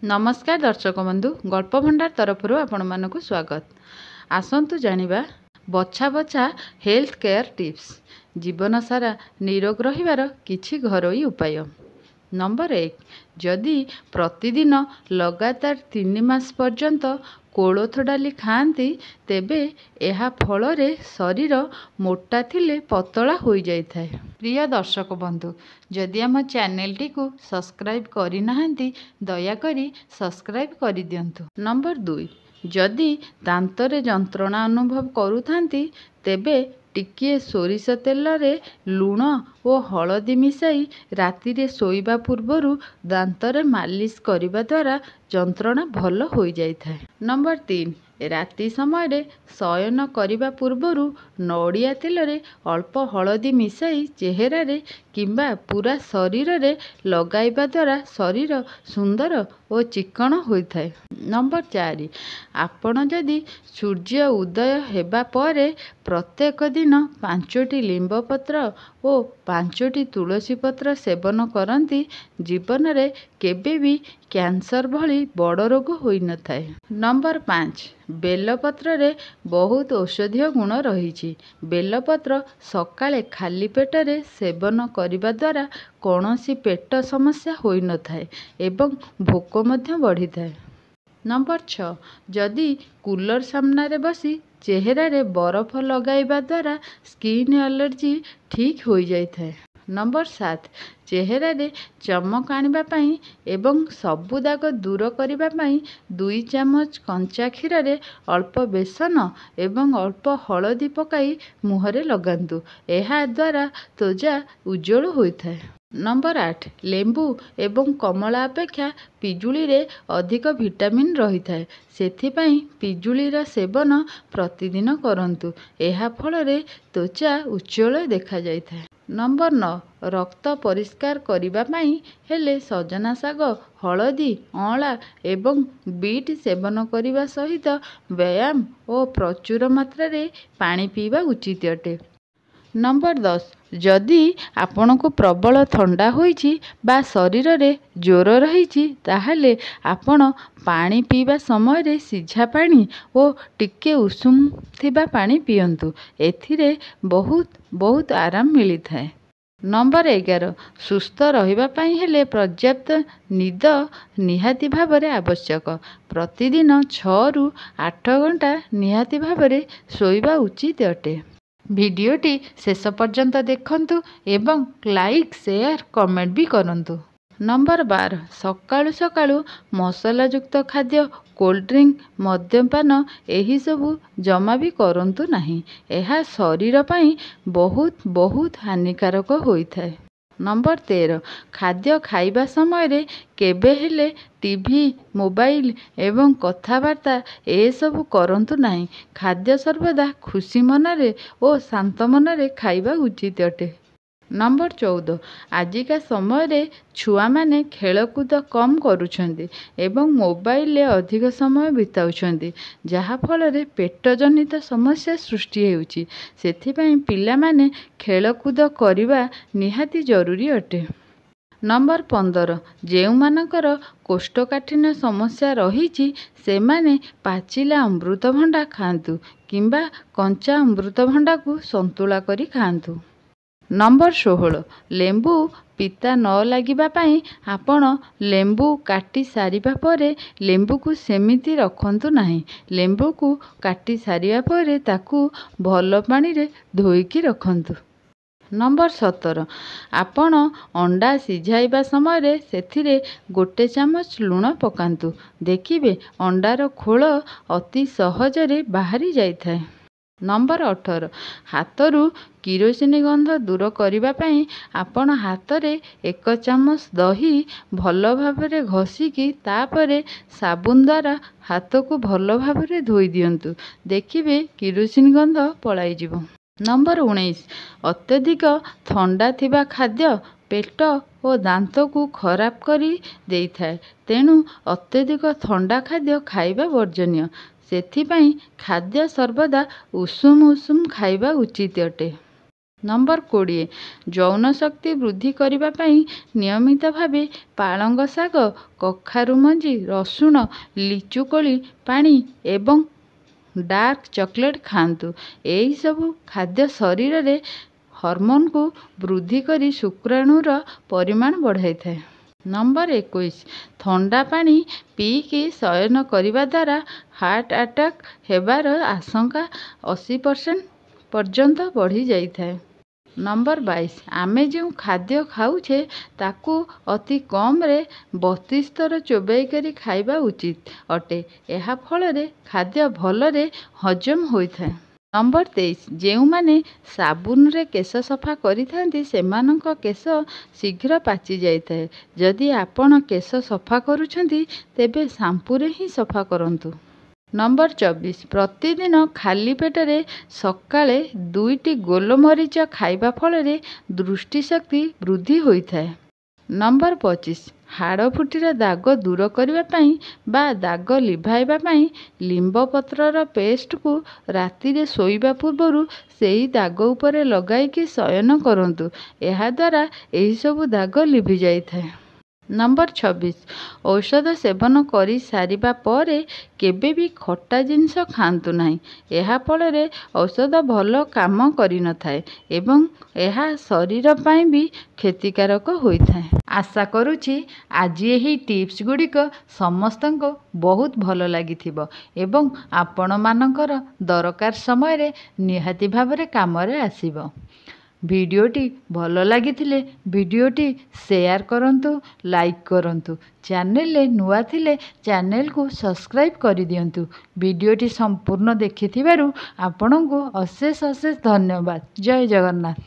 नमस्कार दर्शक बंधु गल्प भंडार तरफ आपण मानक स्वागत। आसंतु जानिबा बछा बछा हेल्थ केयर टिप्स जीवन सारा निरोग रहिबार किछि घरोई उपाय। नंबर 1, जदि प्रतिदिन लगातार 3 मास पर्यंत कोलोथ डाली खाती तेबे यह फल शरीर मोटा थिले पतला हो जाए। प्रिय दर्शक बंधु, जदि आम चैनल टी को सब्सक्राइब करि नाहंती दयाकरी सब्सक्राइब कर दियंतु। नंबर 2, जदि दांतरे जंत्रणा अनुभव करुथांती तेबे टिकिए सोरिष तेल रे लूण और हलदी मिसाई राति रे सोइबा पूर्वरु दांतरे मालिश करिबा द्वारा जंत्रणा भल हो जाए। नंबर 3, राति समय रे शयन करिबा पूर्वरु नड़िया तेल रे अल्प हलदी मिसाई चेहरा रे किंबा पूरा शरीर रे लगाइबा द्वारा शरीर सुंदर और चिक्कण होइथाय। नंबर 4, आपण जदि सूर्य उदय हेबा परे प्रत्येक दिन 5टी लिंब पत्र और 5टी तुलसी पत्र सेवन करती जीवन रे केबे भी कैंसर भली बड़ रोग होई न थाए। नंबर 5, बेलपत्र रे बहुत औषधीय गुण रही। बेलपत्र सकाळे खाली पेट रे सेवन करिबा द्वारा कौनसी पेट समस्या होई न थाए एवं भोक मध्य बढ़ी थाए। नंबर 6, जदि कूलर सामना रे बसी चेहरा रे बरफ लगाइबा द्वारा स्किन एलर्जी ठीक हो जाए। नंबर 7, चेहरा रे चमक आनिबा पई एवं सबु दाग दूर करिबा पई 2 चामच कंचा क्षीर रे अल्प बेसन एवं अल्प हलदी पकाई मुहरे लगांतु। एहा द्वारा त्वचा उज्जवल होइथाय। नंबर 8, लेंबू एवं कमला अपेक्षा पिजुली रे अधिक विटामिन रही थाए, सेथिपई पिजुली रा सेवन प्रतिदिन करंतु। एहा फल रे त्वचा उज्जवल देखा जाइथाय। नंबर 9, रक्त परिष्कार करिबा पई हेले सजना साग, हलदी, अँला एवं बीट सेवन करिबा सहित व्यायाम और प्रचुर मात्रा रे पानी पीवा उचित अटे। नंबर 10, जदि आपण को प्रबल ठंडा होईची बा शरीर रे ज्वर रहीची ताहले आपण पानी पीवा समय रे सिझा पानी और टिके उषुम थिबा पानी पियंतु। एथिरे बहुत आराम मिली थाए। नंबर 11, सुस्थ रहिबा पई हेले पर्याप्त निद निहाती भावरे आवश्यक। प्रतिदिन 6 रु 8 घंटा निहाती भावरे सोइबा उचित अटे। भिडियोटी शेष पर्यंत देखंतु एवं लाइक शेयर कमेंट भी करंतु। नंबर 12, सकाळु सकाळु मसला युक्त खाद्य, कोल्ड ड्रिंक, मद्यपान एही सबु जमा भी करंतु नहीं। एहा शरीर पई बहुत हानिकारक होइथाय। नंबर 13, खाद्य खाइबा समय रे केबे हेले टीवी, मोबाइल एवं कथावार्ता ए सबु करंतु नहीं। खाद्य सर्वदा खुशी मनरे और शांत मनरे खाइबा उचित अटे। नंबर 14, आजिका समय रे छुआ माने खेलकूद कम करुछंती एवं मोबाइल ले अधिक समय बिताउछंती, जहा फल रे पेट जनित समस्या सृष्टि हेउची। सेथिपई पिला माने खेलकूद करिबा निहाती जरूरी अटे। नंबर 15, जेउ मानकर कोष्ठकाठिन्य समस्या रहीची सेमाने पाचिला अमृतभंडा खांतु किंबा कंचा अमृतभंडा को संतुला करी खांतु। नंबर 16, लेंबू पिता न लागिबा पई आपण लेंबू काटी सारिबा परे लेंबू को सेमिति रखंतु नहीं। लेंबू को काटी सारिबा परे ताकू भल पानी रे धोईकी रखंतु। नंबर 17, आपण अंडा सिझाइबा समय रे सेथिरे 1 चामच लूण पकांतु। देखिबे अंडार खोल अति सहजरे बाहरी जाइथाय। नंबर 18, हाथरू किरोसिन गंध दूर करिबा पई आपण हाथरे 1 चामच दही भल भाबरे घसीकी तापरे साबुन द्वारा हाथ को भल भाबरे धोई दियंतु। देखिबे किरोसिन गंध पलाई जिवो। नंबर 19, अत्यधिक ठंडा थिबा खाद्य पेट और दांत को खराब करी देइथाय, तेणु अत्यधिक ठंडा खाद्य खाइबा वर्जनीय। सेथिपई खाद्य सर्वदा उषुम खाइबा उचित अटे। नंबर 20 ଯୌନ ଶକ୍ତି ବୃଦ୍ଧି କରିବା ପାଇଁ ନିୟମିତ ଭାବେ ପାଳଙ୍ଗ ଶାଗ, କଖାରୁ ମଞ୍ଜି, ରସୁଣ, ଲିଚୁ କୋଳି ପାଣି ଏବଂ ଡାର୍କ ଚକୋଲେଟ୍ ଖାଆନ୍ତୁ। ଏହିସବୁ ଖାଦ୍ୟ ଶରୀରରେ ହରମୋନ୍କୁ ବୃଦ୍ଧି କରି ଶୁକ୍ରାଣୁର ପରିମାଣ ବଢ଼ାଇଥାଏ। ନମ୍ବର 21 ଥଣ୍ଡା ପାଣି ପିଇକି ଶୟନ କରିବା ଦ୍ୱାରା ହାର୍ଟ ଆଟାକ୍ ହେବାର ଆଶଙ୍କା 80% ପର୍ଯ୍ୟନ୍ତ ବଢ଼ିଯାଇଥାଏ। ନମ୍ବର 22 ଆମେ ଯେଉଁ ଖାଦ୍ୟ ଖାଉଛେ ତାକୁ ଅତି କମରେ 32 ଥର ଚୋବାଇ କରି ଖାଇବା ଉଚିତ ଅଟେ। ଏହା ଫଳରେ ଖାଦ୍ୟ ଭଲରେ ହଜମ ହୋଇଥାଏ। ନମ୍ବର 23 ଯେଉଁମାନେ ସାବୁନରେ କେଶ ସଫା କରିଥାନ୍ତି ସେମାନଙ୍କ କେଶ ଶୀଘ୍ର ପାଚି ଯାଇଥାଏ। ଯଦି ଆପଣ କେଶ ସଫା କରୁଛନ୍ତି ତେବେ ସାମ୍ପୁରେ ହିଁ ସଫା କରନ୍ତୁ। ନମ୍ବର 24 ପ୍ରତିଦିନ ଖାଲି ପେଟରେ ସକାଳେ 2ଟି ଗୋଲମରିଚ ଖାଇବା ଫଳରେ ଦୃଷ୍ଟିଶକ୍ତି ବୃଦ୍ଧି ହୋଇଥାଏ। ନମ୍ବର 25 ହାଡ଼ ଫୁଟିର ଦାଗ ଦୂର କରିବା ପାଇଁ ବା ଦାଗ ଲିଭାଇବା ପାଇଁ ଲିମ୍ବ ପତ୍ରର ପେଷ୍ଟକୁ ରାତିରେ ଶୋଇବା ପୂର୍ବରୁ ସେହି ଦାଗ ଉପରେ ଲଗାଇକି ଶୟନ କରନ୍ତୁ। ଏହାଦ୍ୱାରା ଏହିସବୁ ଦାଗ ଲିଭିଯାଇଥାଏ। ନମ୍ବର 26 ଔଷଧ ସେବନ କରିସାରିବା ପରେ କେବେ ବି ଖଟା ଜିନିଷ ଖାଆନ୍ତୁ ନାହିଁ। ଏହା ଫଳରେ ଔଷଧ ଭଲ କାମ କରିନଥାଏ ଏବଂ ଏହା ଶରୀର ପାଇଁ ବି କ୍ଷତିକାରକ ହୋଇଥାଏ। ଆଶା କରୁଛି ଆଜି ଏହି ଟିପ୍ସ ଗୁଡ଼ିକ ସମସ୍ତଙ୍କୁ ବହୁତ ଭଲ ଲାଗିଥିବ ଏବଂ ଆପଣମାନଙ୍କର ଦରକାର ସମୟରେ ନିହାତି ଭାବରେ କାମରେ ଆସିବ। ଭିଡ଼ିଓଟି ଭଲ ଲାଗିଥିଲେ ଭିଡ଼ିଓଟି ସେୟାର କରନ୍ତୁ, ଲାଇକ୍ କରନ୍ତୁ। ଚ୍ୟାନେଲରେ ନୂଆ ଥିଲେ ଚ୍ୟାନେଲକୁ ସବସ୍କ୍ରାଇବ୍ କରିଦିଅନ୍ତୁ। ଭିଡ଼ିଓଟି ସମ୍ପୂର୍ଣ୍ଣ ଦେଖିଥିବାରୁ ଆପଣଙ୍କୁ ଅଶେଷ ଅଶେଷ ଧନ୍ୟବାଦ। ଜୟ ଜଗନ୍ନାଥ।